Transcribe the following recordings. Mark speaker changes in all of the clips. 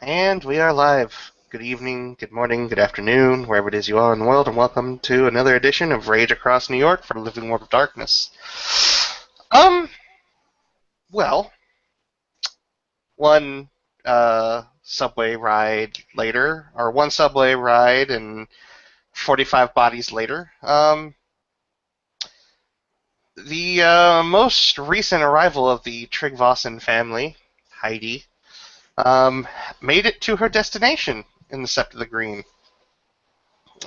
Speaker 1: And we are live. Good evening, good morning, good afternoon, wherever it is you are in the world, and welcome to another edition of Rage Across New York for the Living World of Darkness. Um, well, one subway ride later, or one subway ride and 45 bodies later, the most recent arrival of the Trigvason family, Heidi, made it to her destination in the Sept of the Green.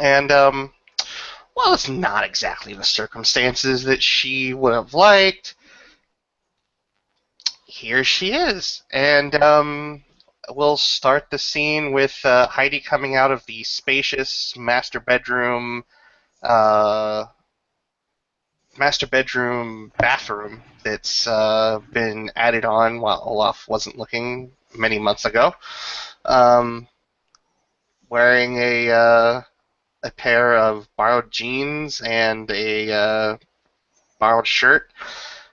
Speaker 1: And, well, it's not exactly the circumstances that she would have liked. Here she is. And we'll start the scene with Heidi coming out of the spacious uh, master bedroom bathroom that's been added on while Olaf wasn't looking many months ago. Um, Wearing a pair of borrowed jeans and a borrowed shirt,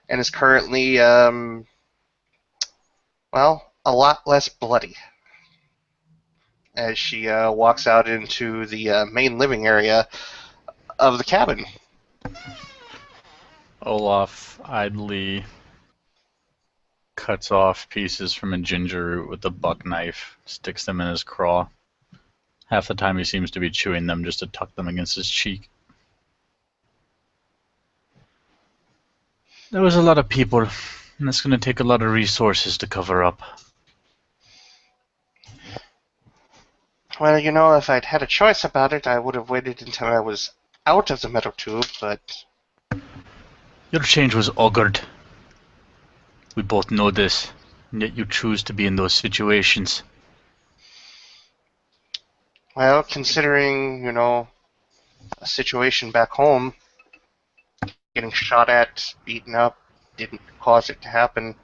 Speaker 1: and is currently, well, a lot less bloody as she walks out into the main living area of the cabin.
Speaker 2: Olaf idly cuts off pieces from a ginger root with a buck knife, sticks them in his craw. Half the time he seems to be chewing them just to tuck them against his cheek. There was a lot of people, and it's going to take a lot of resources to cover up.
Speaker 1: Well, if I'd had a choice about it, I would have waited until I was out of the metal tube, but
Speaker 2: Your change was augured. We both know this, and yet you choose to be in those situations.
Speaker 1: well, considering, a situation back home, getting shot at, beaten up, didn't cause it to happen.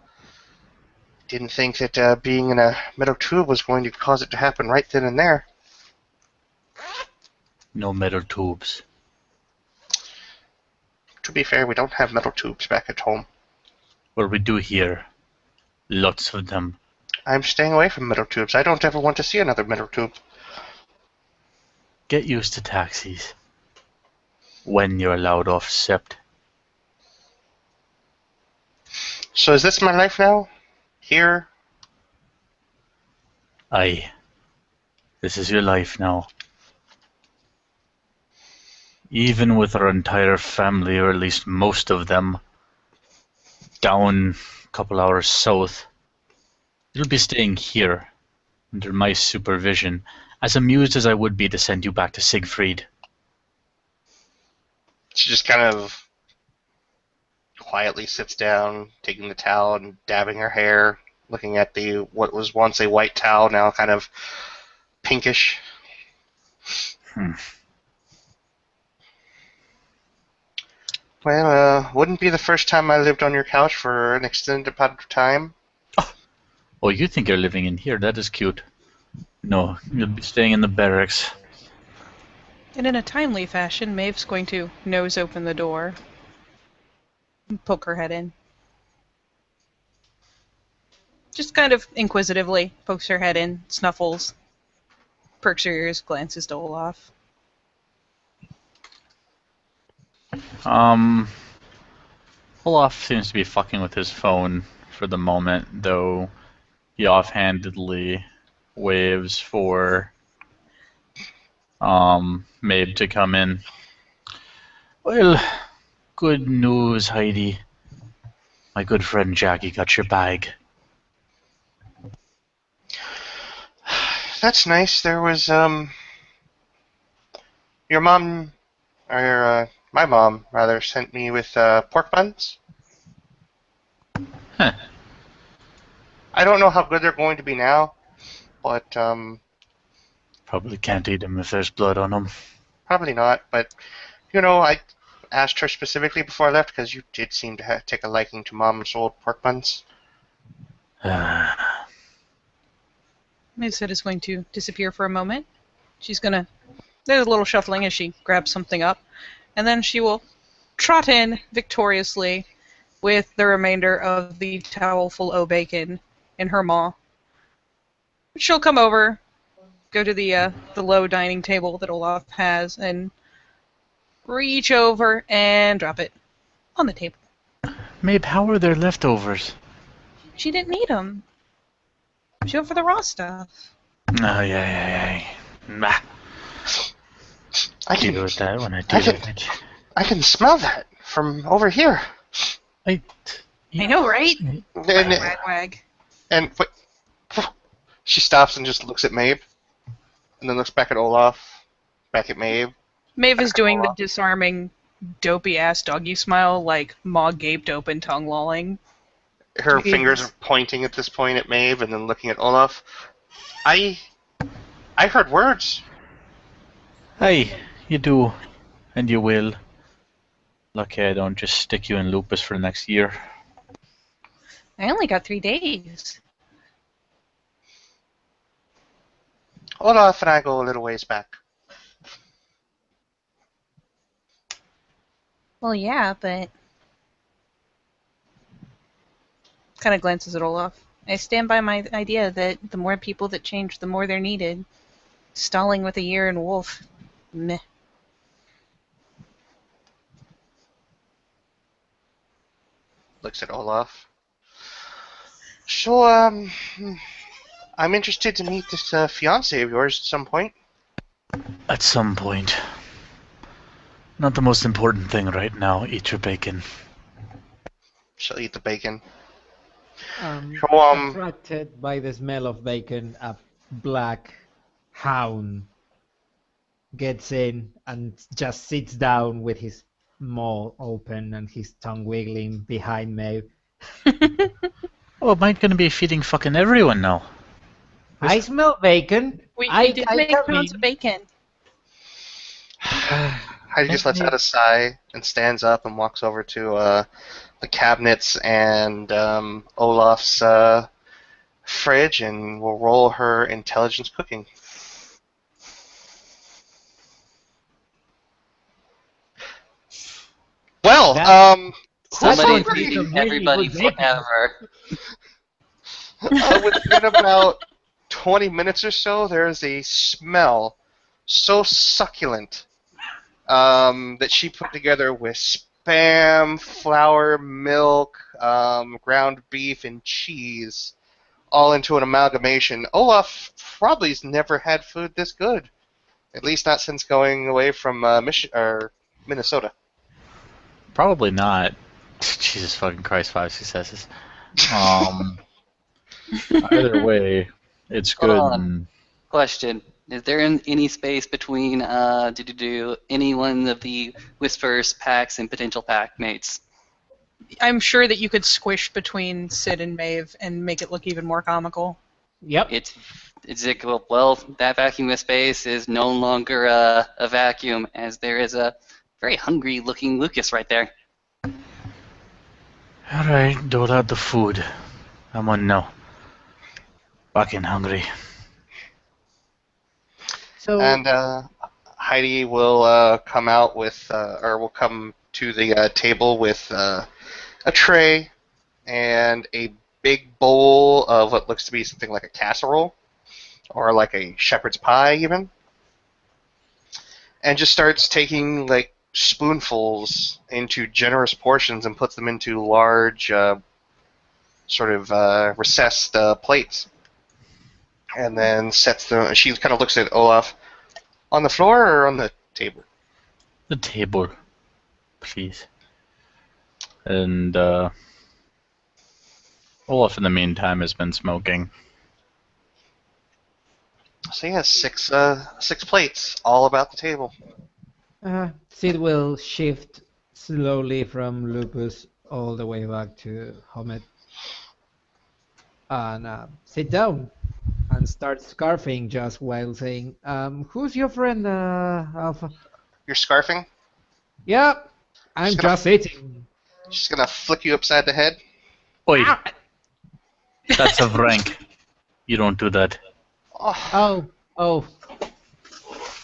Speaker 1: Didn't think that being in a metal tube was going to cause it to happen right then and there.
Speaker 2: No metal tubes.
Speaker 1: To be fair, we don't have metal tubes back at home.
Speaker 2: What we do here, lots of them.
Speaker 1: I'm staying away from metal tubes. I don't ever want to see another metal tube.
Speaker 2: Get used to taxis. When you're allowed off Sept.
Speaker 1: So is this my life now? Here?
Speaker 2: Aye. This is your life now. Even with our entire family, or at least most of them, down a couple hours south, you'll be staying here, under my supervision, as amused as I would be to send you back to Siegfried.
Speaker 1: She just kind of quietly sits down, taking the towel and dabbing her hair, looking at the what was once a white towel, now kind of pinkish.
Speaker 2: Hmm.
Speaker 1: Well, wouldn't be the first time I lived on your couch for an extended amount of time.
Speaker 2: Oh, you think you're living in here? That is cute. No, you'll be staying in the barracks.
Speaker 3: And in a timely fashion, Maeve's going to nose open the door and poke her head in. Just kind of inquisitively pokes her head in, snuffles, perks her ears, glances to Olaf.
Speaker 2: Olaf seems to be fucking with his phone for the moment, though he offhandedly waves for Mabe to come in. Well, good news, Heidi. My good friend Jackie got your bag.
Speaker 1: That's nice. There was, your mom, or, my mom, rather, sent me with, pork buns.
Speaker 2: Huh.
Speaker 1: I don't know how good they're going to be now, but,
Speaker 2: Probably can't eat them if there's blood on them.
Speaker 1: probably not. But, I asked her specifically before I left because you did seem to take a liking to Mom's old pork buns.
Speaker 3: Maeve's head is going to disappear for a moment. She's gonna... There's a little shuffling as she grabs something up, and then she will trot in victoriously with the remainder of the towel full o' bacon in her maw. She'll come over, go to the low dining table that Olaf has, and reach over and drop it on the table.
Speaker 2: Mabe, how are there leftovers?
Speaker 3: She didn't need them. She went for the raw stuff.
Speaker 2: Oh, yeah. Nah,
Speaker 1: I
Speaker 2: deal
Speaker 1: can,
Speaker 2: with that when I
Speaker 1: I
Speaker 2: deal
Speaker 1: can,
Speaker 2: with it.
Speaker 1: I can smell that from over here.
Speaker 3: I know, right?
Speaker 1: And
Speaker 3: Wag, wag.
Speaker 1: and wait, she stops and just looks at Mabe, and then looks back at Olaf, back at Mabe.
Speaker 3: Maeve is doing the
Speaker 1: Olaf.
Speaker 3: disarming, dopey-ass doggy smile, like maw gaped open, tongue lolling.
Speaker 1: Her
Speaker 3: Jeez.
Speaker 1: fingers are pointing at this point at Maeve, and then looking at Olaf. I heard words.
Speaker 2: Hey, you do, and you will. Lucky I don't just stick you in lupus for the next year.
Speaker 3: I only got 3 days.
Speaker 1: Olaf and I go a little ways back.
Speaker 3: Well, yeah, but... Kind of glances at Olaf. I stand by my idea that the more people that change, the more they're needed. Stalling with a year in Wolf. Meh.
Speaker 1: Looks at Olaf. So, I'm interested to meet this fiance of yours at some point.
Speaker 2: At some point. Not the most important thing right now. Eat your bacon.
Speaker 1: She'll eat the bacon. So,
Speaker 4: Attracted by the smell of bacon, a black hound gets in and just sits down with his maw open and his tongue wiggling behind Maeve.
Speaker 2: Oh, am I gonna be feeding fucking everyone now?
Speaker 4: I smell bacon.
Speaker 3: We
Speaker 4: I
Speaker 3: did
Speaker 4: come
Speaker 3: make pounds
Speaker 4: in.
Speaker 3: of bacon.
Speaker 1: Heidi just lets out a sigh and stands up and walks over to the cabinets and Olaf's fridge and will roll her intelligence cooking. Well,
Speaker 4: That-
Speaker 1: who's
Speaker 5: Somebody
Speaker 1: hungry?
Speaker 4: Some
Speaker 5: feed
Speaker 4: really
Speaker 5: everybody
Speaker 4: good bacon.
Speaker 5: forever.
Speaker 1: Within about 20 minutes or so, there is a smell so succulent that she put together with spam, flour, milk, ground beef, and cheese, all into an amalgamation. Olaf probably's never had food this good, at least not since going away from Minnesota.
Speaker 2: Probably not. Jesus fucking Christ, 5 successes. Either way, it's
Speaker 5: Hold
Speaker 2: good.
Speaker 5: on. Question: is there any space between any one of the Whispers packs and potential pack mates?
Speaker 3: I'm sure that you could squish between Sid and Maeve and make it look even more comical.
Speaker 4: Yep.
Speaker 5: Well, that vacuum of space is no longer a vacuum, as there is a very hungry-looking Lucas right there.
Speaker 2: Alright, dole out the food. I'm on now. Fucking hungry.
Speaker 4: So
Speaker 1: And Heidi will come out with, or will come to the table with a tray and a big bowl of what looks to be something like a casserole, or like a shepherd's pie even, and just starts taking like spoonfuls into generous portions and puts them into large, sort of recessed plates, and then sets them. She kind of looks at Olaf. On the floor or on the table?
Speaker 2: The table, please. And Olaf, in the meantime, has been smoking.
Speaker 1: So yeah, six plates, all about the table.
Speaker 4: Sid will shift slowly from Lupus all the way back to Homet and sit down and start scarfing just while saying, "Who's your friend, Alpha?"
Speaker 1: You're scarfing.
Speaker 4: Yep, I'm
Speaker 1: She's gonna-
Speaker 4: just sitting.
Speaker 1: She's gonna flick you upside the head.
Speaker 2: Oi, that's a rank. You don't do that.
Speaker 1: Oh,
Speaker 4: Oh,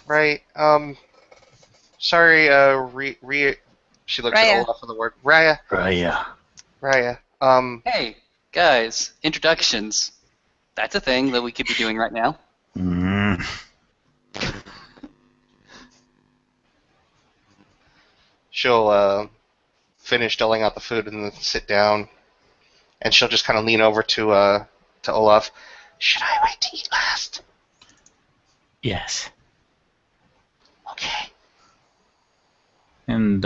Speaker 1: right. Sorry. She looks
Speaker 3: Raya.
Speaker 1: at Olaf for the word. Raya.
Speaker 2: Raya.
Speaker 1: Raya.
Speaker 5: Hey, guys, introductions. That's a thing that we could be doing right now.
Speaker 2: Mm.
Speaker 1: She'll finish doling out the food and then sit down, and she'll just kind of lean over to Olaf. Should I wait to eat last?
Speaker 2: Yes.
Speaker 1: Okay.
Speaker 2: And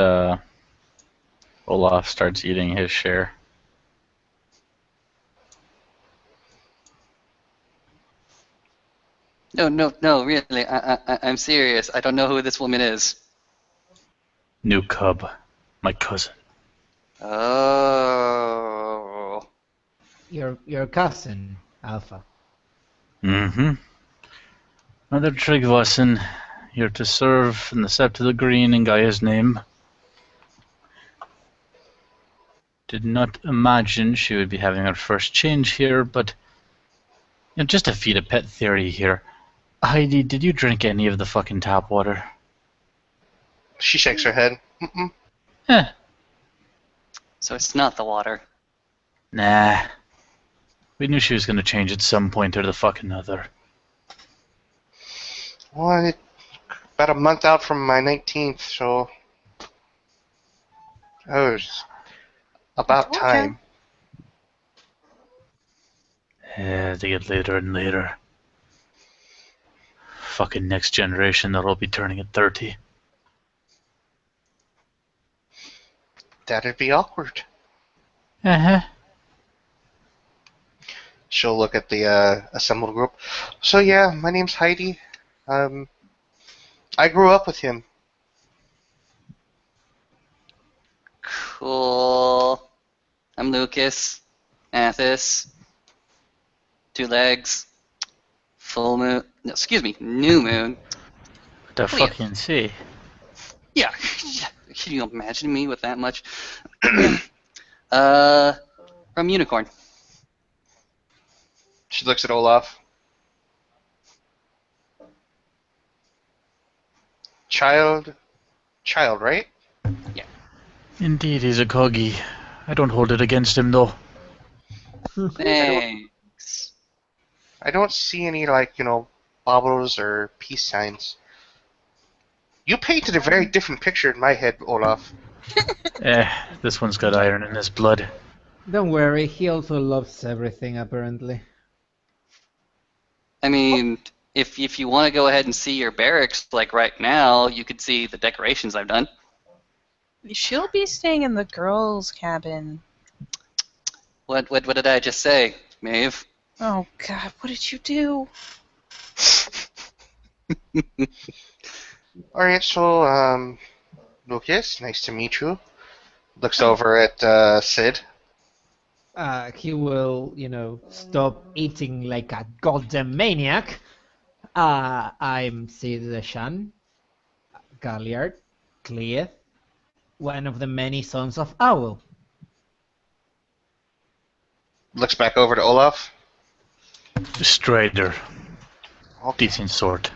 Speaker 2: Olaf starts eating his share.
Speaker 5: No, really. I'm serious. I don't know who this woman is.
Speaker 2: New cub, my cousin.
Speaker 5: Oh.
Speaker 4: Your cousin, Alpha.
Speaker 2: Mm-hmm. Mother Tryggvason, here to serve in the Sept of the Green in Gaia's name. Did not imagine she would be having her first change here, but just to feed a pet theory here. Heidi, did you drink any of the fucking tap water?
Speaker 1: She shakes her head. Mm-mm.
Speaker 2: Eh,
Speaker 5: So it's not the water.
Speaker 2: nah. We knew she was gonna change at some point or the fucking other.
Speaker 1: Well, about a month out from my 19th, so it was about
Speaker 3: told ya.
Speaker 1: time.
Speaker 2: Yeah, they get later and later. Fucking next generation that'll be turning at 30.
Speaker 1: That'd be awkward.
Speaker 2: Uh-huh.
Speaker 1: She'll look at the assembled group. So yeah, my name's Heidi. I grew up with him.
Speaker 5: Cool. I'm Lucas. Athos. 2 legs. Full moon. No, excuse me. New moon.
Speaker 2: What the
Speaker 5: Please.
Speaker 2: fucking say?
Speaker 5: Yeah. Can you imagine me with that much? From Unicorn.
Speaker 1: She looks at Olaf. Child, right?
Speaker 2: Indeed, he's a coggy. I don't hold it against him, though.
Speaker 5: Thanks.
Speaker 1: I don't see any, baubles or peace signs. You painted a very different picture in my head, Olaf.
Speaker 2: This one's got iron in his blood.
Speaker 4: Don't worry, he also loves everything apparently.
Speaker 5: I mean, if you want to go ahead and see your barracks, like right now, you could see the decorations I've done.
Speaker 3: She'll be staying in the girls' cabin.
Speaker 5: What did I just say, Maeve?
Speaker 3: Oh God, what did you do?
Speaker 1: Alright, so, Lucas, nice to meet you. Looks over at Sid.
Speaker 4: He will, stop eating like a goddamn maniac. I'm Sid Deshan, Galliard, Cleith, one of the many sons of Owl.
Speaker 1: Looks back over to Olaf.
Speaker 2: Strider.
Speaker 1: Okay.
Speaker 2: Decent sort.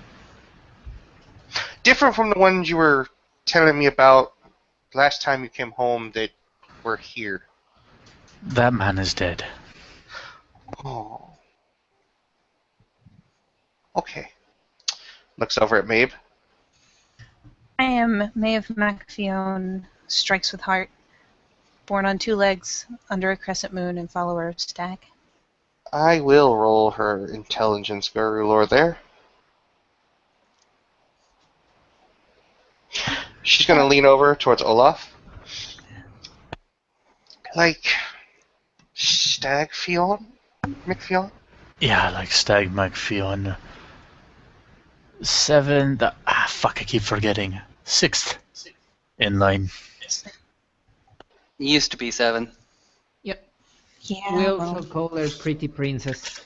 Speaker 1: Different from the ones you were telling me about last time you came home that were here.
Speaker 2: That man is dead.
Speaker 1: Oh. Okay. Looks over at Maeve.
Speaker 3: I am Maeve MacFionn, strikes with heart, born on 2 legs, under a crescent moon, and follower of Stag.
Speaker 1: I will roll her intelligence guru lore there. She's gonna lean over towards Olaf. Like Stag Fionn? McFionn?
Speaker 2: Yeah, like Stag McFionn. 7. Fuck, I keep forgetting. 6th. In line.
Speaker 5: Used to be 7.
Speaker 4: Yep.
Speaker 3: Yeah.
Speaker 4: We also call her Pretty Princess.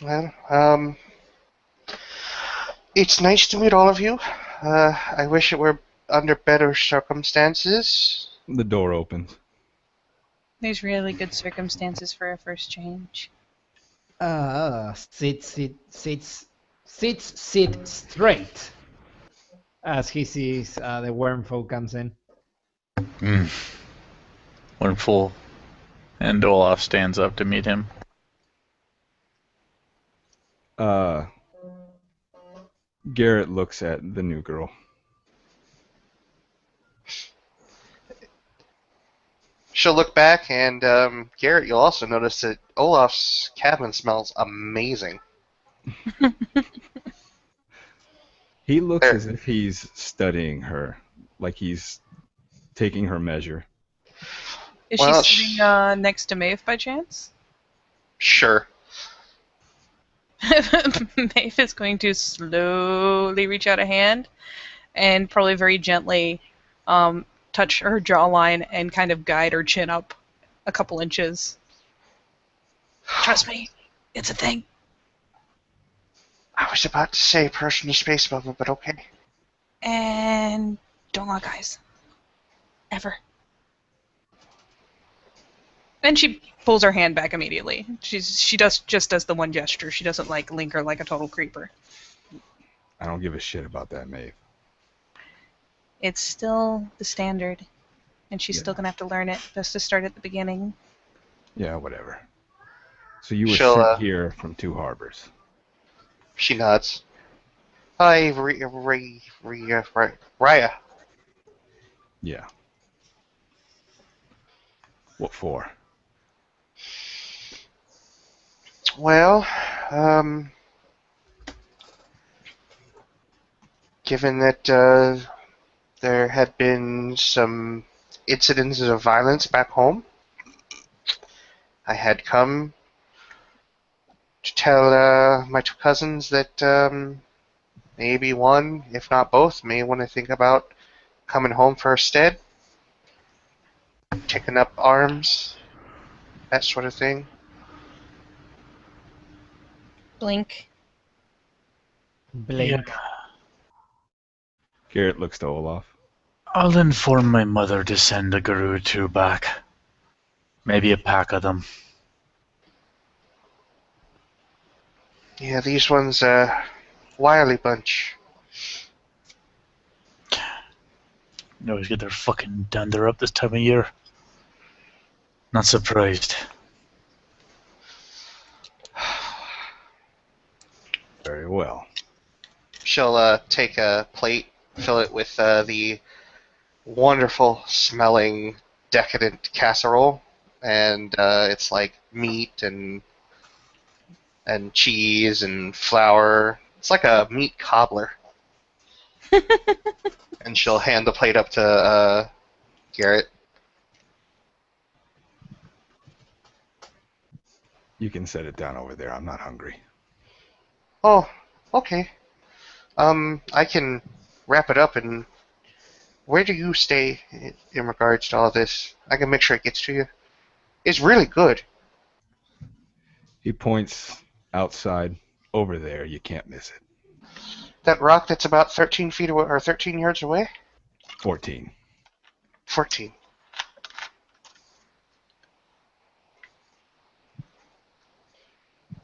Speaker 1: Well, it's nice to meet all of you. I wish it were under better circumstances.
Speaker 6: The door opens.
Speaker 3: There's really good circumstances for a first change.
Speaker 4: Sit straight. As he sees the wormfolk comes in.
Speaker 2: Wormful And Olaf stands up to meet him.
Speaker 6: Garrett looks at the new girl.
Speaker 1: She'll look back, and Garrett, you'll also notice that Olaf's cabin smells amazing.
Speaker 6: He looks
Speaker 1: There.
Speaker 6: as if he's studying her, like he's taking her measure.
Speaker 3: Is
Speaker 1: Well,
Speaker 3: she sitting next to Maeve by chance?
Speaker 1: Sure.
Speaker 3: Maeve is going to slowly reach out a hand and probably very gently touch her jawline and kind of guide her chin up a couple inches. Trust me, it's a thing.
Speaker 1: I was about to say personal space bubble, but okay.
Speaker 3: And don't lock eyes. Ever. And she pulls her hand back immediately. She just does the one gesture. She doesn't like linger like a total creeper.
Speaker 6: I don't give a shit about that, Maeve.
Speaker 3: It's still the standard, and she's
Speaker 6: Yeah.
Speaker 3: still gonna have to learn it. Just to start at the beginning.
Speaker 6: Yeah, whatever. So you were
Speaker 1: She'll,
Speaker 6: sent here from Two Harbors.
Speaker 1: She nods. Hi, Raya.
Speaker 6: Yeah. What for?
Speaker 1: Well, given that there had been some incidences of violence back home, I had come to tell my two cousins that maybe one, if not both, may want to think about coming home for a stead, taking up arms, that sort of thing.
Speaker 3: Blink.
Speaker 4: Blink.
Speaker 6: Garrett looks to Olaf.
Speaker 2: I'll inform my mother to send a guru or two back. Maybe a pack of them.
Speaker 1: Yeah, these ones, wily bunch.
Speaker 2: They always get their fucking dander up this time of year. Not surprised.
Speaker 6: Very well.
Speaker 1: She'll take a plate, fill it with the wonderful smelling decadent casserole, and it's like meat and cheese and flour. It's like a meat cobbler. And she'll hand the plate up to Garrett.
Speaker 6: You can set it down over there. I'm not hungry.
Speaker 1: Oh, okay. I can wrap it up. And where do you stay in regards to all this? I can make sure it gets to you. It's really good.
Speaker 6: He points outside over there. You can't miss it.
Speaker 1: That rock that's about 13 feet away, or 13 yards away?
Speaker 6: 14.
Speaker 1: 14.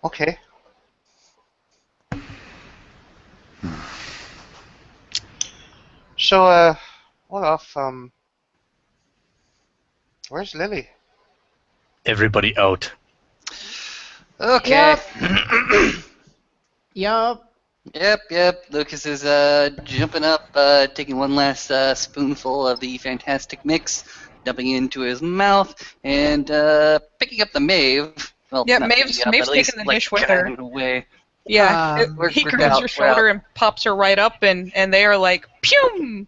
Speaker 1: Okay. So, Olaf, where's Lily?
Speaker 2: Everybody out.
Speaker 5: Okay.
Speaker 4: Yup.
Speaker 5: Yep. Lucas is jumping up, taking one last spoonful of the fantastic mix, dumping it into his mouth, and picking up the Maeve. Well,
Speaker 3: Yeah,
Speaker 5: not
Speaker 3: Maeve's
Speaker 5: picking it up,
Speaker 3: Maeve's
Speaker 5: at least,
Speaker 3: taking the
Speaker 5: like,
Speaker 3: dish with her.
Speaker 5: guiding it away.
Speaker 3: Yeah,
Speaker 4: Um,
Speaker 3: he
Speaker 5: We're
Speaker 3: grabs
Speaker 5: out,
Speaker 3: your
Speaker 5: we're
Speaker 3: shoulder
Speaker 5: out.
Speaker 3: and pops her right up, and they are like, "Pew!"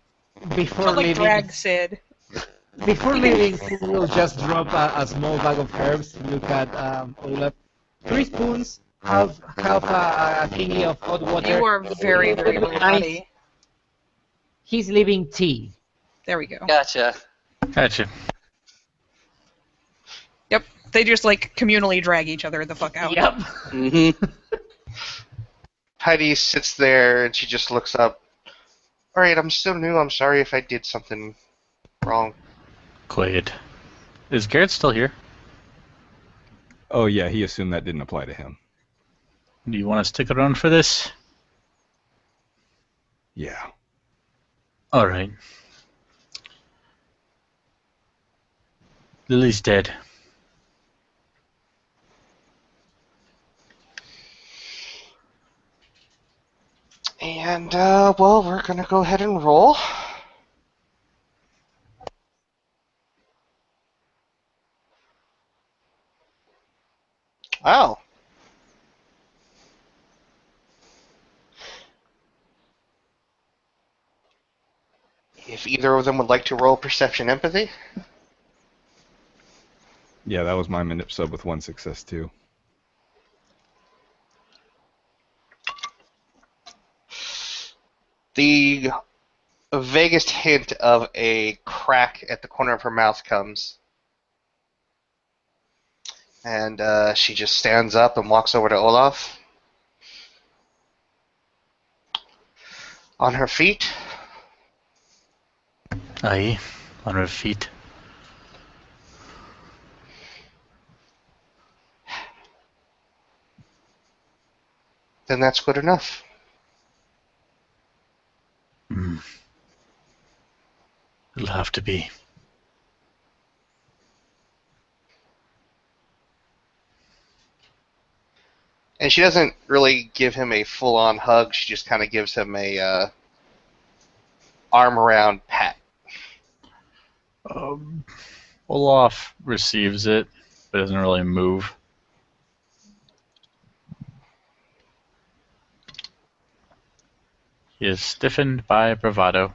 Speaker 4: Before
Speaker 3: Felt like
Speaker 4: leaving,
Speaker 3: drag Sid.
Speaker 4: before leaving, he will just drop a small bag of herbs. Look at Olaf. 3 spoons, half a thingy of hot water.
Speaker 3: You are very little
Speaker 4: Nice.
Speaker 3: buddy.
Speaker 4: He's leaving tea.
Speaker 3: There we go.
Speaker 5: Gotcha.
Speaker 2: Gotcha.
Speaker 3: Yep, they just like communally drag each other the fuck out.
Speaker 4: Yep.
Speaker 5: Mm-hmm.
Speaker 1: Heidi sits there and she just looks up. Alright, I'm still new. I'm sorry if I did something wrong.
Speaker 2: Quiet. Is Garrett still here?
Speaker 6: Oh, yeah, he assumed that didn't apply to him.
Speaker 2: Do you want to stick around for this?
Speaker 6: Yeah.
Speaker 2: Alright. Lily's dead.
Speaker 1: And, well, we're gonna go ahead and roll. Wow. If either of them would like to roll perception empathy.
Speaker 6: Yeah, that was my manip sub with 1 success too.
Speaker 1: The vaguest hint of a crack at the corner of her mouth comes. And she just stands up and walks over to Olaf. On her feet.
Speaker 2: Aye, on her feet.
Speaker 1: Then that's good enough.
Speaker 2: It'll have to be.
Speaker 1: And she doesn't really give him a full-on hug. She just kind of gives him a arm around pat.
Speaker 2: Olaf receives it, but doesn't really move. He is stiffened by bravado.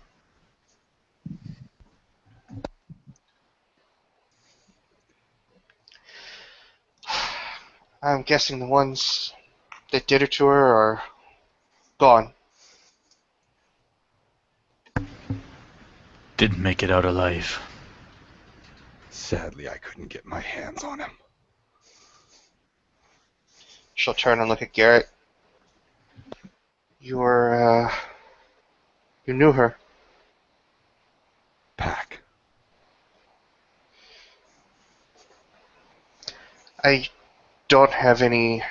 Speaker 1: I'm guessing the ones that did it to her are gone.
Speaker 2: Didn't make it out alive.
Speaker 6: Sadly, I couldn't get my hands on him.
Speaker 1: She'll turn and look at Garrett. You knew her.
Speaker 6: Pack.
Speaker 1: I don't have any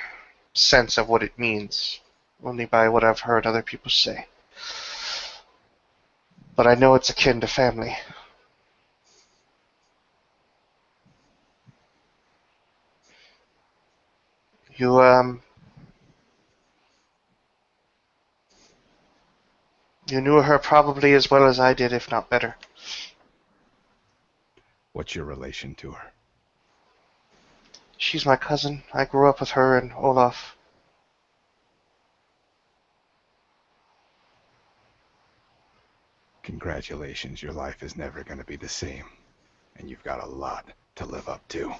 Speaker 1: sense of what it means, only by what I've heard other people say. But I know it's akin to family. You you knew her probably as well as I did, if not better.
Speaker 6: What's your relation to her?
Speaker 1: She's my cousin. I grew up with her and Olaf.
Speaker 6: Congratulations, your life is never going to be the same. And you've got a lot to live up to.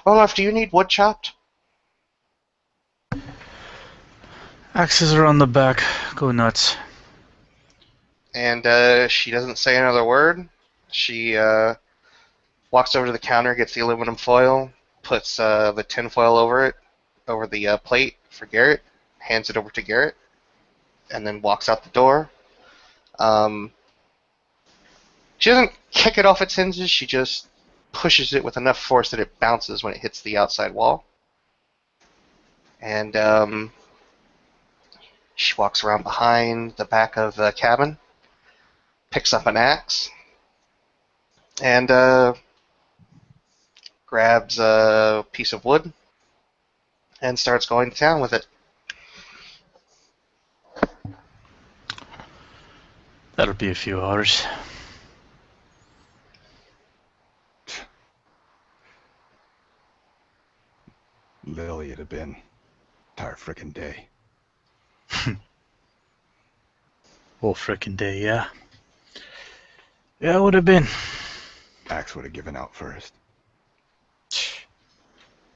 Speaker 1: Olaf, do you need wood chopped?
Speaker 2: Axes are on the back. Go nuts.
Speaker 1: And she doesn't say another word. She walks over to the counter, gets the aluminum foil, puts the tin foil over it, over the plate for Garrett, hands it over to Garrett, and then walks out the door. She doesn't kick it off its hinges, she just pushes it with enough force that it bounces when it hits the outside wall. And she walks around behind the back of the cabin, picks up an axe, and grabs a piece of wood and starts going to town with it.
Speaker 2: That'll be a few hours.
Speaker 6: Lily, it'd have been entire frickin' day.
Speaker 2: Whole frickin' day, yeah. Yeah, it would have been.
Speaker 6: Axe would have given out first.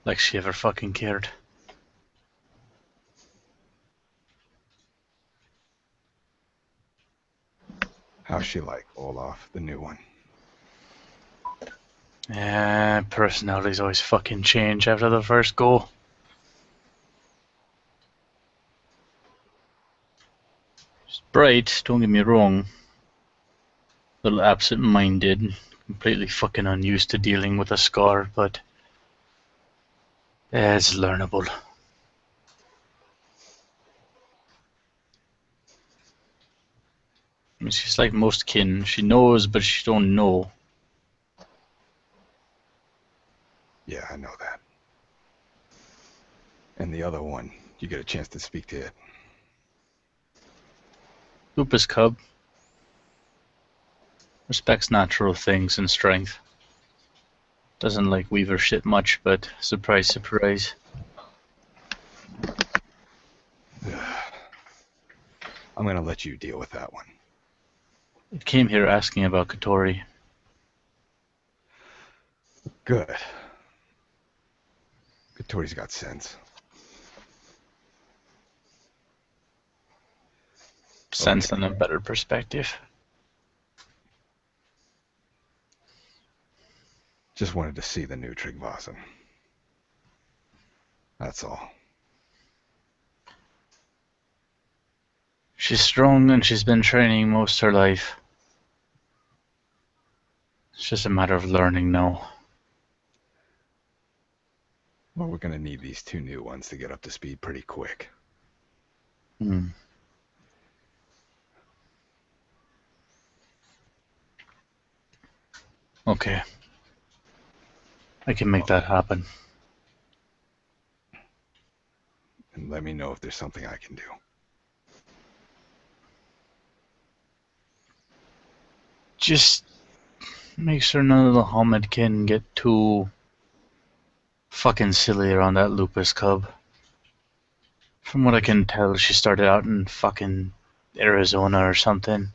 Speaker 2: Like she ever fucking cared.
Speaker 6: How's she like, Olaf, the new one?
Speaker 2: Yeah, personalities always fucking change after the first go. She's bright, don't get me wrong. A little absent-minded, completely fucking unused to dealing with a scar, but it's learnable. I mean, she's like most kin. She knows, but she don't know.
Speaker 6: Yeah, I know that. And the other one, you get a chance to speak to it.
Speaker 2: Lupus cub. Respects natural things and strength. Doesn't like Weaver shit much, but surprise, surprise.
Speaker 6: I'm gonna let you deal with that one.
Speaker 2: It came here asking about Katori.
Speaker 6: Good. Katori's got sense.
Speaker 2: Sense in a better perspective.
Speaker 6: Just wanted to see the new Trigvasan. That's all.
Speaker 2: She's strong and she's been training most her life. It's just a matter of learning now.
Speaker 6: Well, we're gonna need these two new ones to get up to speed pretty quick.
Speaker 2: Okay. I can make that happen.
Speaker 6: And let me know if there's something I can do.
Speaker 2: Just make sure none of the Hamid can get too fucking silly around that Lupus cub. From what I can tell, she started out in fucking Arizona or something.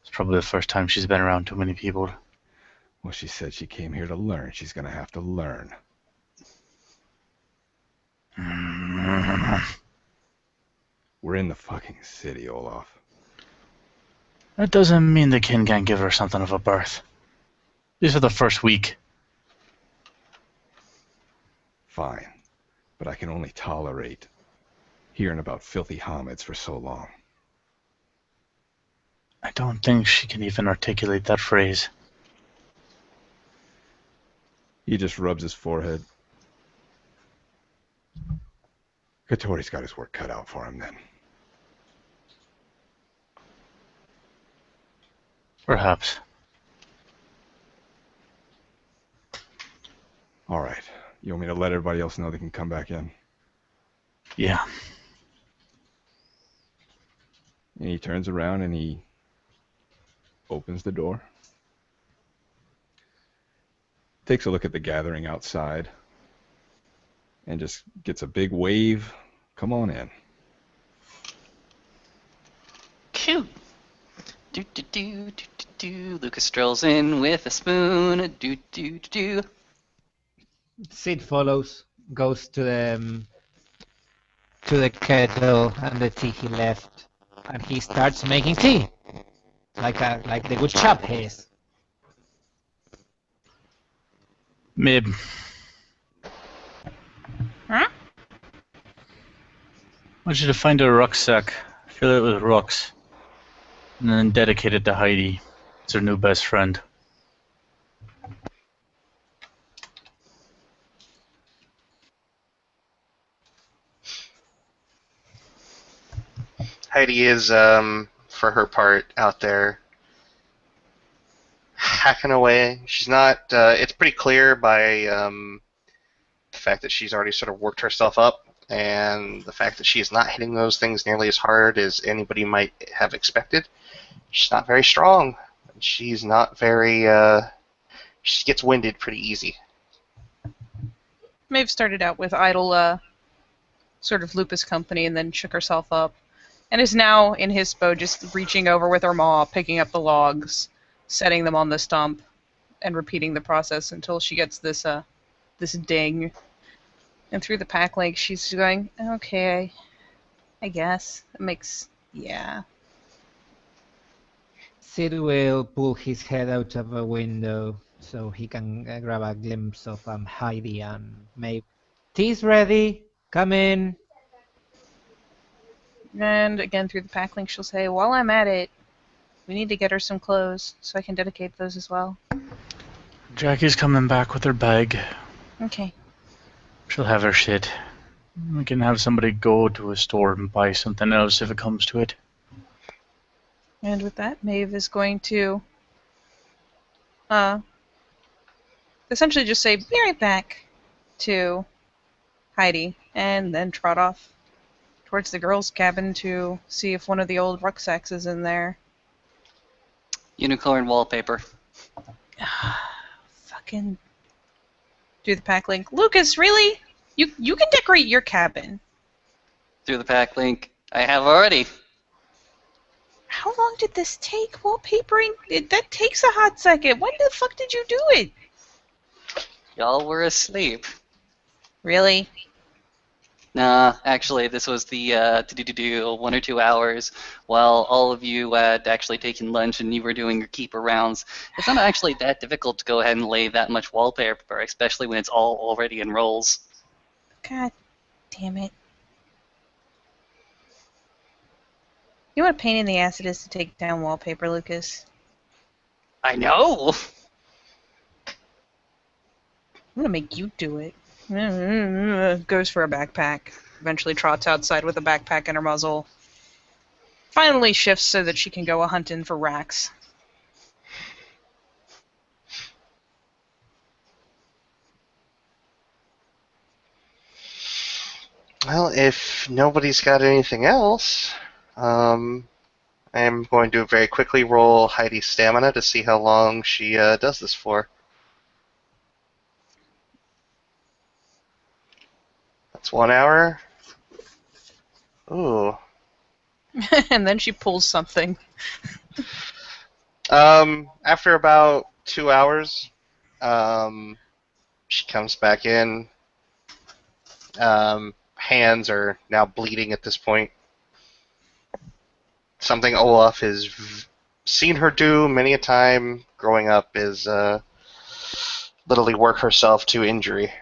Speaker 2: It's probably the first time she's been around too many people.
Speaker 6: Well, she said she came here to learn. She's gonna have to learn. We're in the fucking city, Olaf.
Speaker 2: That doesn't mean the kin can't give her something of a birth. Just for the first week.
Speaker 6: Fine. But I can only tolerate hearing about filthy Hamids for so long.
Speaker 2: I don't think she can even articulate that phrase.
Speaker 6: He just rubs his forehead. Katori's got his work cut out for him then.
Speaker 2: Perhaps.
Speaker 6: All right. You want me to let everybody else know they can come back in?
Speaker 2: Yeah.
Speaker 6: And he turns around and he opens the door. Takes a look at the gathering outside. And just gets a big wave. Come on in.
Speaker 5: Cute. Do do do do do do. Lucas strolls in with a spoon. Do do do do.
Speaker 4: Sid follows, goes to the kettle and the tea he left, and he starts making tea, like the good chap he is.
Speaker 2: Mib.
Speaker 3: Huh?
Speaker 2: I want you to find a rucksack, fill it with rocks, and then dedicate it to Heidi. It's her new best friend.
Speaker 1: Heidi is, for her part, out there hacking away. She's not. It's pretty clear by the fact that she's already sort of worked herself up, and the fact that she is not hitting those things nearly as hard as anybody might have expected. She's not very strong. She's not very. She gets winded pretty easy.
Speaker 3: Maeve started out with idle, sort of lupus company and then shook herself up. And is now in his boat just reaching over with her maw, picking up the logs, setting them on the stump, and repeating the process until she gets this ding. And through the pack link, she's going, okay, I guess. It makes, yeah.
Speaker 4: Sid will pull his head out of a window so he can grab a glimpse of Heidi and Maeve. Tea's ready. Come in.
Speaker 3: And again, through the pack link, she'll say, while I'm at it, we need to get her some clothes so I can dedicate those as well.
Speaker 2: Jackie's coming back with her bag.
Speaker 3: Okay.
Speaker 2: She'll have her shit. We can have somebody go to a store and buy something else if it comes to it.
Speaker 3: And with that, Maeve is going to essentially just say, "Be right back," to Heidi, and then trot off towards the girls' cabin to see if one of the old rucksacks is in there.
Speaker 5: Unicorn wallpaper.
Speaker 3: Fucking do the pack link. Lucas, really? You can decorate your cabin.
Speaker 5: Through the pack link. I have already.
Speaker 3: How long did this take? Wallpapering? That takes a hot second. When the fuck did you do it?
Speaker 5: Y'all were asleep.
Speaker 3: Really?
Speaker 5: Nah, actually, this was the 1 or 2 hours while all of you had actually taken lunch and you were doing your keeper rounds. It's not actually that difficult to go ahead and lay that much wallpaper, especially when it's all already in rolls.
Speaker 3: God damn it. You know what a pain in the ass it is to take down wallpaper, Lucas?
Speaker 5: I know!
Speaker 3: I'm gonna make you do it. Goes for a backpack. Eventually trots outside with a backpack in her muzzle. Finally shifts so that she can go a hunting for racks.
Speaker 1: Well, if nobody's got anything else, I'm going to very quickly roll Heidi's stamina to see how long she does this for. That's 1 hour. Ooh.
Speaker 3: And then she pulls something.
Speaker 1: After about 2 hours, she comes back in. Hands are now bleeding at this point. Something Olaf has seen her do many a time growing up is literally work herself to injury.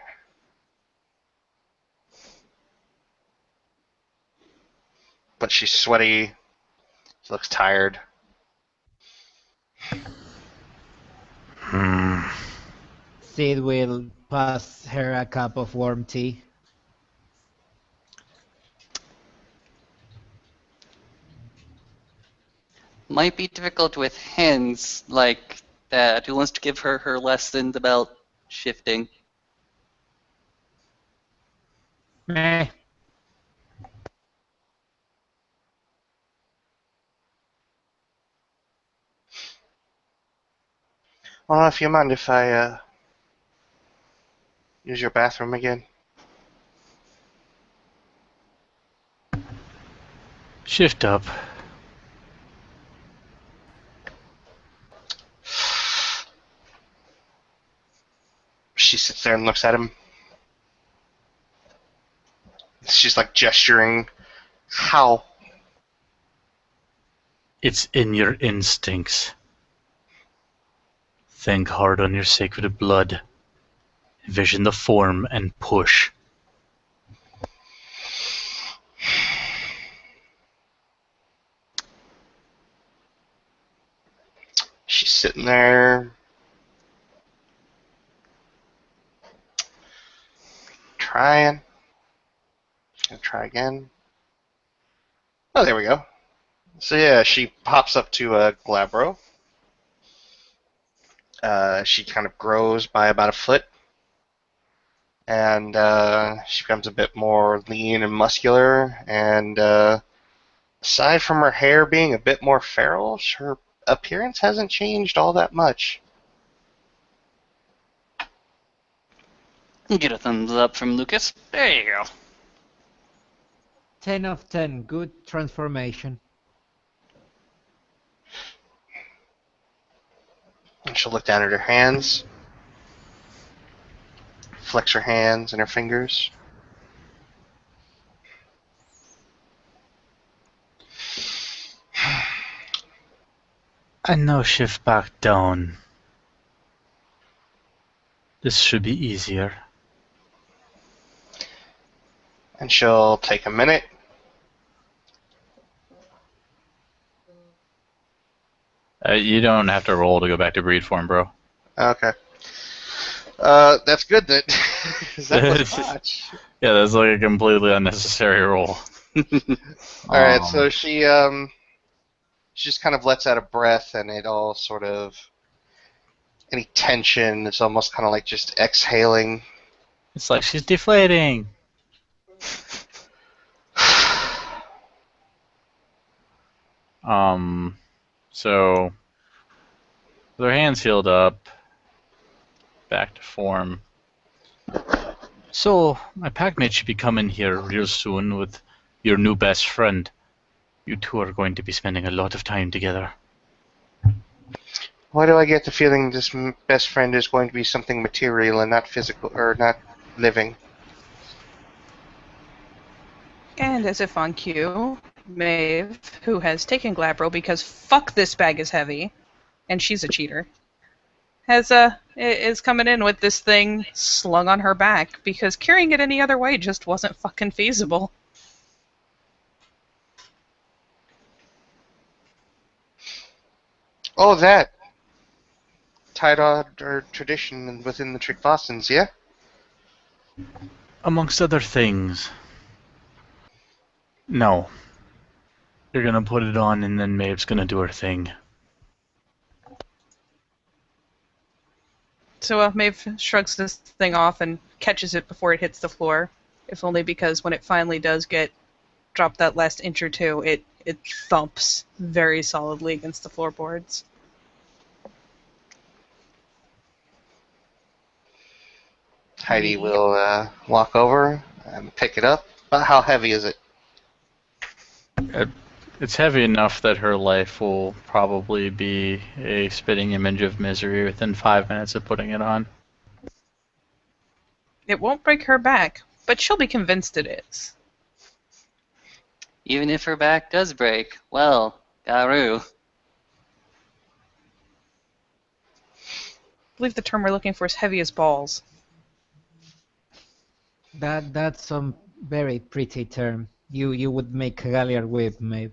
Speaker 1: But she's sweaty. She looks tired.
Speaker 4: Sid will pass her a cup of warm tea.
Speaker 5: Might be difficult with hands like that. Who wants to give her her lessons about shifting?
Speaker 4: Meh.
Speaker 1: Well, if you mind if I use your bathroom again?
Speaker 2: Shift up.
Speaker 1: She sits there and looks at him. She's like gesturing. How?
Speaker 2: It's in your instincts. Think hard on your sacred blood. Envision the form and push.
Speaker 1: She's sitting there. Trying. Gonna try again. Oh, there we go. So yeah, she pops up to Glabro. She kind of grows by about a foot, and she becomes a bit more lean and muscular. And aside from her hair being a bit more feral, her appearance hasn't changed all that much.
Speaker 5: Get a thumbs up from Lucas. There you go.
Speaker 4: 10 of 10. Good transformation.
Speaker 1: And she'll look down at her hands, flex her hands and her fingers.
Speaker 2: And now shift back down. This should be easier.
Speaker 1: And she'll take a minute.
Speaker 2: You don't have to roll to go back to breed form, bro.
Speaker 1: Okay. That's good that 'cause that was botch.
Speaker 2: Yeah, that's like a completely unnecessary roll.
Speaker 1: All right, so she just kind of lets out a breath, and it all sort of any tension. It's almost kind of like just exhaling.
Speaker 2: It's like she's deflating. So with her hands healed up, back to form. So my packmate should be coming here real soon with your new best friend. You two are going to be spending a lot of time together.
Speaker 1: Why do I get the feeling this best friend is going to be something material and not physical, or not living?
Speaker 3: And as if on cue, Maeve, who has taken Glabro because fuck this bag is heavy, and she's a cheater, is coming in with this thing slung on her back because carrying it any other way just wasn't fucking feasible.
Speaker 1: Oh, that tied on or tradition within the Trickfossens, yeah?
Speaker 2: Amongst other things. No. You're gonna put it on and then Maeve's gonna do her thing.
Speaker 3: So Maeve shrugs this thing off and catches it before it hits the floor, if only because when it finally does get dropped that last inch or two, it thumps very solidly against the floorboards.
Speaker 1: Heidi
Speaker 3: Yep.
Speaker 1: will walk over and pick it up. But how heavy is it?
Speaker 2: It's heavy enough that her life will probably be a spitting image of misery within 5 minutes of putting it on.
Speaker 3: It won't break her back, but she'll be convinced it is.
Speaker 5: Even if her back does break, well, Garu.
Speaker 3: I believe the term we're looking for is heavy as balls.
Speaker 4: That's some very pretty term. You would make Galliard whip, maybe.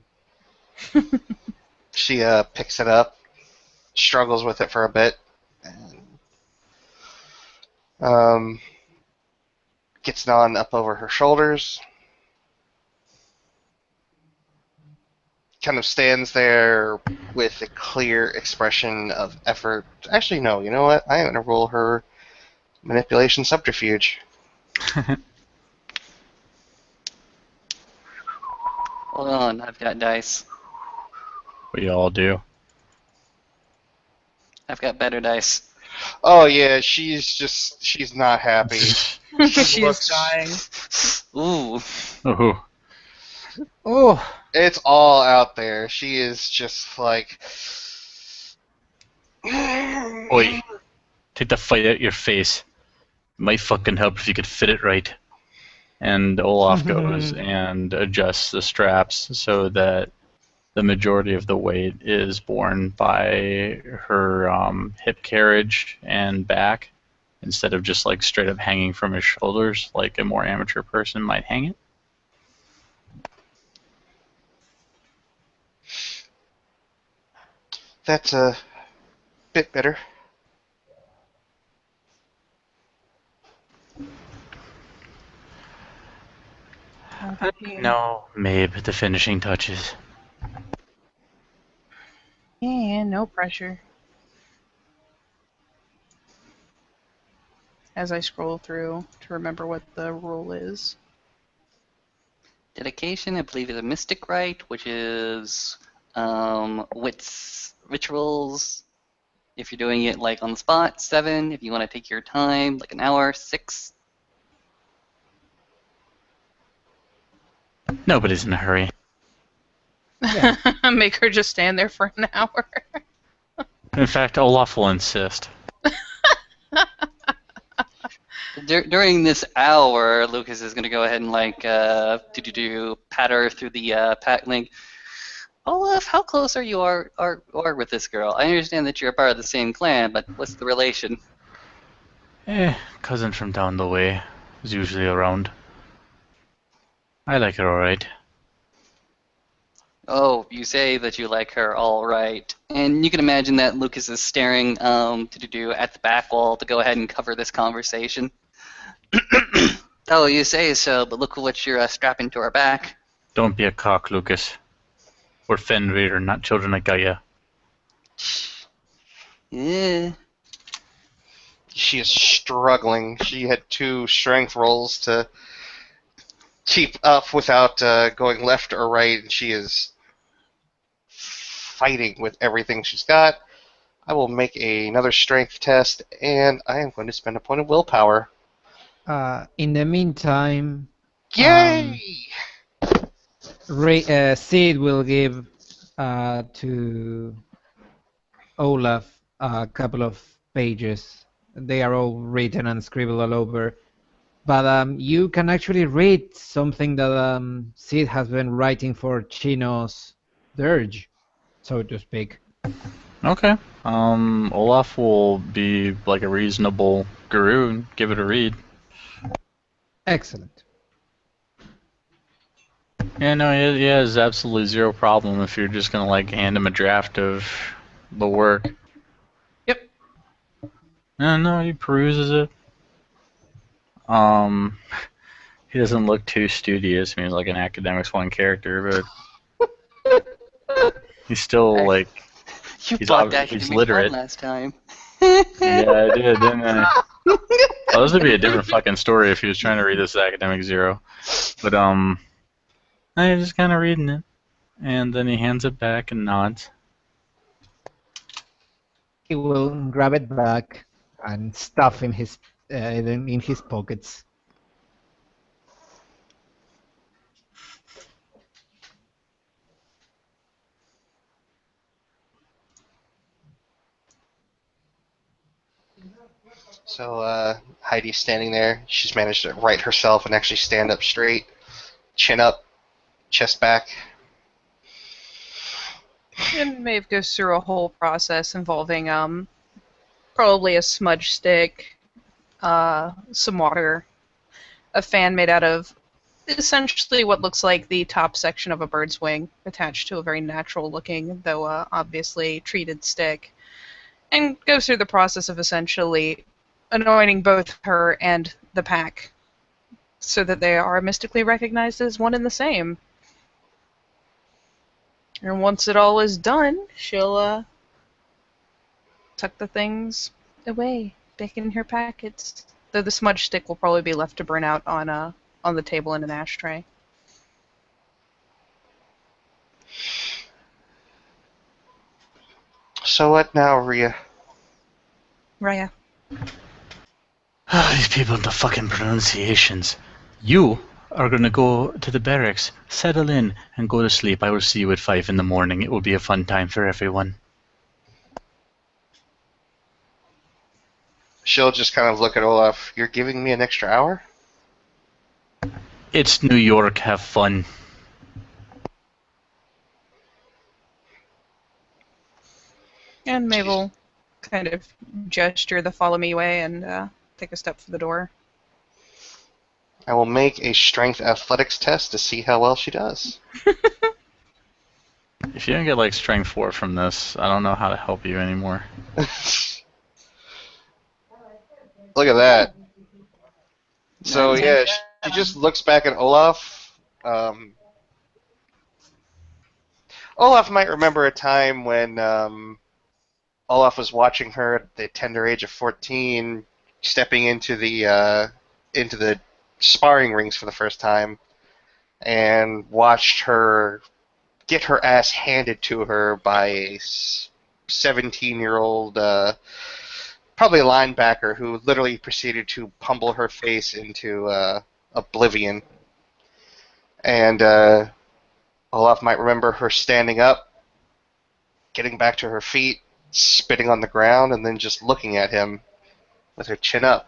Speaker 1: She picks it up, struggles with it for a bit, and gets it on up over her shoulders. Kind of stands there with a clear expression of effort. Actually, no, you know what? I'm going to roll her manipulation subterfuge.
Speaker 5: Hold on, I've got dice.
Speaker 2: We all do.
Speaker 5: I've got better dice.
Speaker 1: Oh, yeah, she's not happy.
Speaker 3: She's dying.
Speaker 5: Ooh.
Speaker 2: Oh.
Speaker 4: Oh,
Speaker 1: It's all out there. She is just like...
Speaker 2: Oi. Take the fight out your face. Might fucking help if you could fit it right. And Olaf goes and adjusts the straps so that the majority of the weight is borne by her hip carriage and back, instead of just like straight up hanging from his shoulders like a more amateur person might hang it.
Speaker 1: That's a bit better.
Speaker 2: No, Mabe, the finishing touches.
Speaker 3: Yeah, no pressure. As I scroll through to remember what the rule is.
Speaker 5: Dedication, I believe, is a mystic rite, which is wits rituals. If you're doing it like on the spot, 7. If you want to take your time, like an hour, 6.
Speaker 2: Nobody's in a hurry.
Speaker 4: yeah.
Speaker 3: Make her just stand there for an hour.
Speaker 2: In fact, Olaf will insist.
Speaker 5: During this hour, Lucas is going to go ahead and like pat her through the pat link. Olaf, how close are you are with this girl? I understand that you're a part of the same clan, but what's the relation?
Speaker 2: Cousin from down the way is usually around. I like her alright.
Speaker 5: Oh, you say that you like her, all right. And you can imagine that Lucas is staring at the back wall to go ahead and cover this conversation. Oh, you say so, but look what you're strapping to her back.
Speaker 2: Don't be a cock, Lucas. We're Fenrir, not children of Gaia.
Speaker 5: Yeah.
Speaker 1: She is struggling. She had 2 strength rolls to keep up without going left or right, and she is fighting with everything she's got. I will make another strength test, and I am going to spend a point of willpower.
Speaker 4: In the meantime,
Speaker 1: Yay!
Speaker 4: Sid will give to Olaf a couple of pages. They are all written and scribbled all over. But you can actually read something that Sid has been writing for Chino's dirge, so to speak.
Speaker 2: Okay. Olaf will be like a reasonable guru and give it a read.
Speaker 4: Excellent.
Speaker 2: Yeah, no, he has absolutely zero problem if you're just gonna like hand him a draft of the work.
Speaker 3: Yep.
Speaker 2: No, he peruses it. He doesn't look too studious. I mean, he's like an Academics 1 character, but he's still like
Speaker 5: You
Speaker 2: he's
Speaker 5: bought that
Speaker 2: he's
Speaker 5: Academics 1
Speaker 2: literate.
Speaker 5: last time.
Speaker 2: Yeah, I did, didn't I? Well, this would be a different fucking story if he was trying to read this Academic 0. But I'm just kind of reading it, and then he hands it back and nods.
Speaker 4: He will grab it back and stuff in his pockets.
Speaker 1: So Heidi's standing there. She's managed to right herself and actually stand up straight, chin up, chest back.
Speaker 3: And Maeve goes through a whole process involving probably a smudge stick, some water, a fan made out of essentially what looks like the top section of a bird's wing attached to a very natural looking, though obviously treated stick, and goes through the process of essentially anointing both her and the pack so that they are mystically recognized as one and the same. And once it all is done, she'll tuck the things away back in her packets. Though the smudge stick will probably be left to burn out on the table in an ashtray.
Speaker 1: So what now, Rhea?
Speaker 3: Raya.
Speaker 2: These people and the fucking pronunciations. You are gonna go to the barracks, settle in, and go to sleep. I will see you at 5 in the morning. It will be a fun time for everyone.
Speaker 1: She'll just kind of look at Olaf. You're giving me an extra hour?
Speaker 2: It's New York. Have fun.
Speaker 3: And Mabel kind of gesture the follow me way and take a step for the door.
Speaker 1: I will make a strength athletics test to see how well she does.
Speaker 2: If you don't get like strength 4 from this, I don't know how to help you anymore.
Speaker 1: Look at that. So
Speaker 5: Nice.
Speaker 1: yeah, she just looks back at Olaf. Olaf might remember a time when Olaf was watching her at the tender age of 14, stepping into the sparring rings for the first time, and watched her get her ass handed to her by a 17-year-old, probably a linebacker, who literally proceeded to pummel her face into oblivion. And Olaf might remember her standing up, getting back to her feet, spitting on the ground, and then just looking at him with her chin up.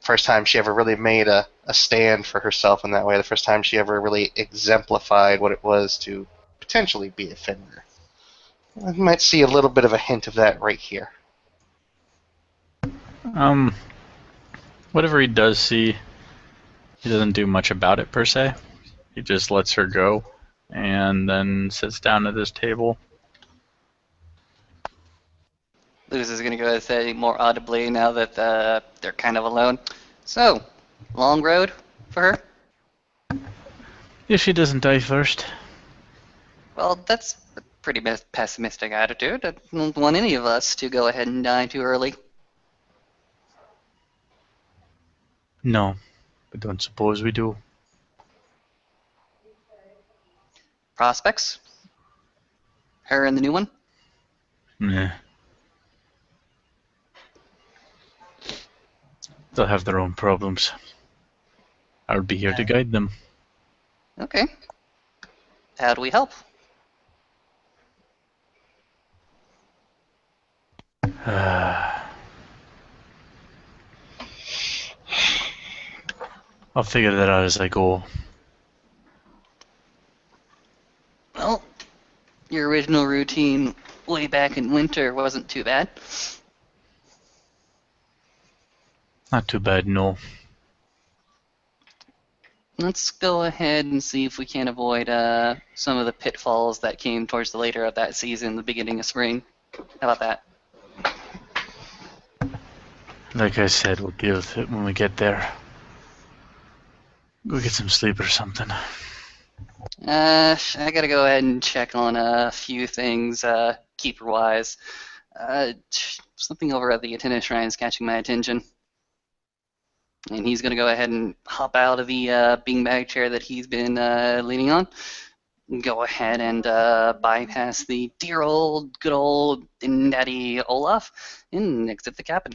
Speaker 1: First time she ever really made a stand for herself in that way. The first time she ever really exemplified what it was to potentially be a Fenrir. I might see a little bit of a hint of that right here.
Speaker 2: Whatever he does see, he doesn't do much about it per se. He just lets her go and then sits down at his table.
Speaker 5: Luz is going to go ahead and say more audibly now that they're kind of alone. So, long road for her?
Speaker 2: If she doesn't die first.
Speaker 5: Well, that's a pretty pessimistic attitude. I don't want any of us to go ahead and die too early.
Speaker 2: No, I don't suppose we do.
Speaker 5: Prospects? Her and the new one?
Speaker 2: Nah. They'll have their own problems. I'll be here to guide them.
Speaker 5: Okay. How do we help?
Speaker 2: I'll figure that out as I go.
Speaker 5: Well, your original routine way back in winter wasn't too bad.
Speaker 2: Not too bad, no.
Speaker 5: Let's go ahead and see if we can avoid some of the pitfalls that came towards the later of that season, the beginning of spring. How about that?
Speaker 2: Like I said, we'll deal with it when we get there. Go get some sleep or something.
Speaker 5: I gotta go ahead and check on a few things, keeper-wise. Something over at the attendant shrine is catching my attention. And he's gonna go ahead and hop out of the beanbag chair that he's been leaning on. Go ahead and bypass the dear old, good old Daddy Olaf and exit the cabin.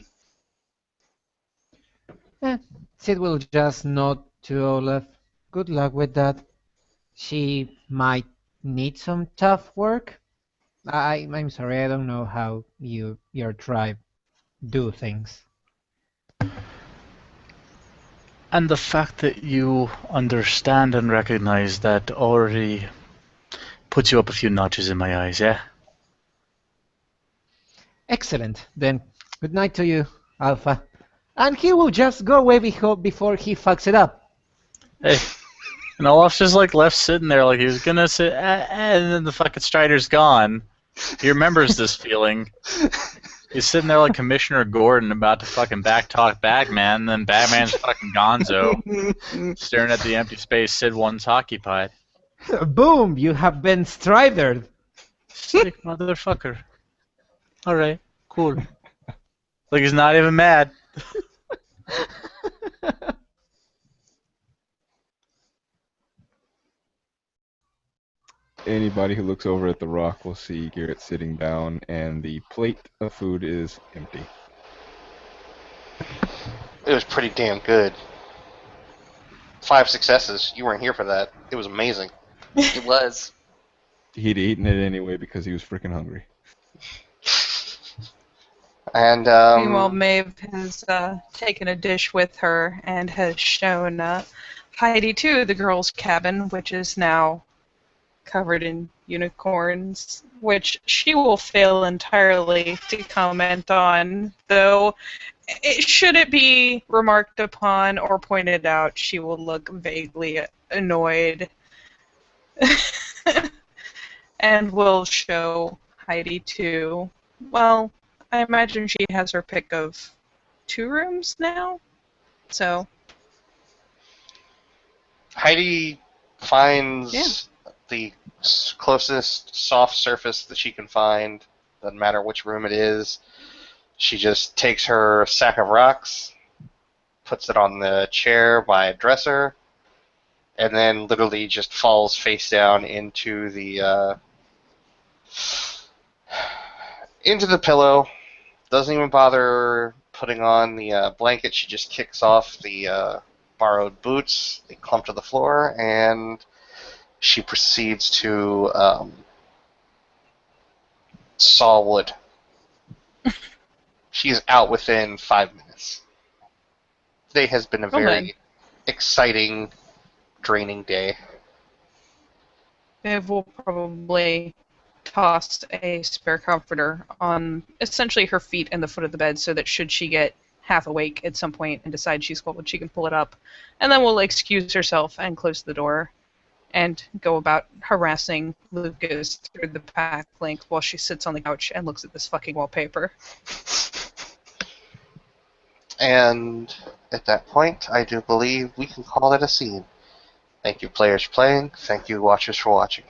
Speaker 4: Sid will just nod to Olaf. Good luck with that. She might need some tough work. I'm sorry, I don't know how your tribe do things.
Speaker 2: And the fact that you understand and recognize that already puts you up a few notches in my eyes, yeah?
Speaker 4: Excellent. Then good night to you, Alpha. And he will just go away before he fucks it up.
Speaker 2: Hey. And Olaf's just like left sitting there like he was gonna sit, and then the fucking Strider's gone. He remembers this feeling. He's sitting there like Commissioner Gordon about to fucking backtalk Batman, and then Batman's fucking gonzo, staring at the empty space Sid once occupied.
Speaker 4: Boom! You have been Stridered.
Speaker 2: Sick motherfucker. Alright, cool. Like he's not even mad.
Speaker 6: Anybody who looks over at the rock will see Garrett sitting down, and the plate of food is empty.
Speaker 1: It was pretty damn good. 5 successes. You weren't here for that. It was amazing.
Speaker 5: It was.
Speaker 6: He'd eaten it anyway because he was freaking hungry.
Speaker 1: And
Speaker 3: Meanwhile, Maeve has taken a dish with her and has shown Heidi to the girls' cabin, which is now covered in unicorns, which she will fail entirely to comment on, though should it be remarked upon or pointed out, she will look vaguely annoyed and will show Heidi to, well, I imagine she has her pick of 2 rooms now, so.
Speaker 1: Heidi finds the closest soft surface that she can find. Doesn't matter which room it is. She just takes her sack of rocks, puts it on the chair by a dresser, and then literally just falls face down into the pillow. Doesn't even bother putting on the blanket. She just kicks off the borrowed boots. They clump to the floor, and she proceeds to saw wood. She is out within 5 minutes. Today has been a very exciting, draining day.
Speaker 3: Viv will probably toss a spare comforter on essentially her feet and the foot of the bed so that should she get half awake at some point and decide she's cold, she can pull it up. And then will excuse herself and close the door and go about harassing Lucas through the pack link while she sits on the couch and looks at this fucking wallpaper.
Speaker 1: And at that point, I do believe we can call it a scene. Thank you, players, for playing. Thank you, watchers, for watching.